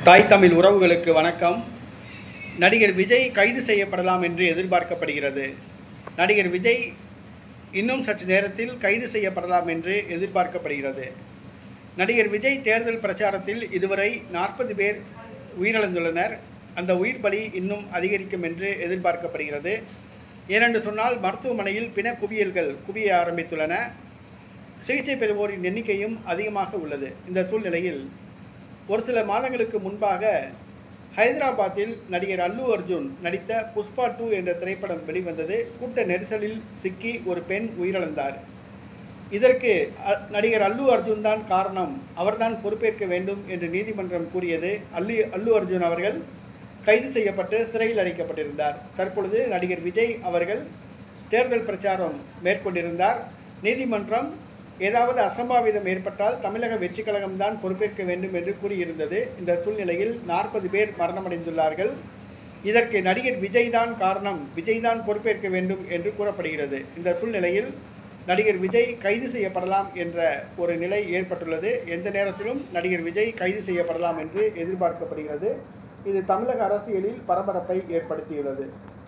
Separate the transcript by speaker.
Speaker 1: தாய் தமிழ் உறவுகளுக்கு வணக்கம். நடிகர் விஜய் கைது செய்யப்படலாம் என்று எதிர்பார்க்கப்படுகிறது. நடிகர் விஜய் இன்னும் சற்று நேரத்தில் கைது செய்யப்படலாம் என்று எதிர்பார்க்கப்படுகிறது. நடிகர் விஜய் தேர்தல் பிரச்சாரத்தில் இதுவரை 40 பேர் உயிரிழந்துள்ளனர். அந்த உயிர் பலி இன்னும் அதிகரிக்கும் என்று எதிர்பார்க்கப்படுகிறது. ஏனென்று சொன்னால் மருத்துவமனையில் பிண குவியல்கள் குவிய ஆரம்பித்துள்ளன. சிகிச்சை பெறுவோரின் எண்ணிக்கையும் அதிகமாக உள்ளது. இந்த சூழ்நிலையில் ஒரு சில மாதங்களுக்கு முன்பாக ஹைதராபாத்தில் நடிகர் அல்லு அர்ஜுன் நடித்த புஷ்பா 2 என்ற திரைப்படம் வெளிவந்தது. கூட்ட நெரிசலில் சிக்கி ஒரு பெண் உயிரிழந்தார். இதற்கு நடிகர் அல்லு அர்ஜுன் தான் காரணம், அவர்தான் பொறுப்பேற்க வேண்டும் என்று நீதிமன்றம் கூறியது. அல்லு அர்ஜுன் அவர்கள் கைது செய்யப்பட்டு சிறையில் அடைக்கப்பட்டிருந்தார். தற்பொழுது நடிகர் விஜய் அவர்கள் தேர்தல் பிரச்சாரம் மேற்கொண்டிருந்தார். நீதிமன்றம் ஏதாவது அசம்பாவிதம் ஏற்பட்டால் தமிழக வெற்றி கழகம்தான் பொறுப்பேற்க வேண்டும் என்று கூறியிருந்தது. இந்த சூழ்நிலையில் 40 பேர் மரணமடைந்துள்ளார்கள். இதற்கு நடிகர் விஜய் தான் காரணம், விஜய் தான் பொறுப்பேற்க வேண்டும் என்று கூறப்படுகிறது. இந்த சூழ்நிலையில் நடிகர் விஜய் கைது செய்யப்படலாம் என்ற ஒரு நிலை ஏற்பட்டுள்ளது. எந்த நேரத்திலும் நடிகர் விஜய் கைது செய்யப்படலாம் என்று எதிர்பார்க்கப்படுகிறது. இது தமிழக அரசியலில் பரபரப்பை ஏற்படுத்தியுள்ளது.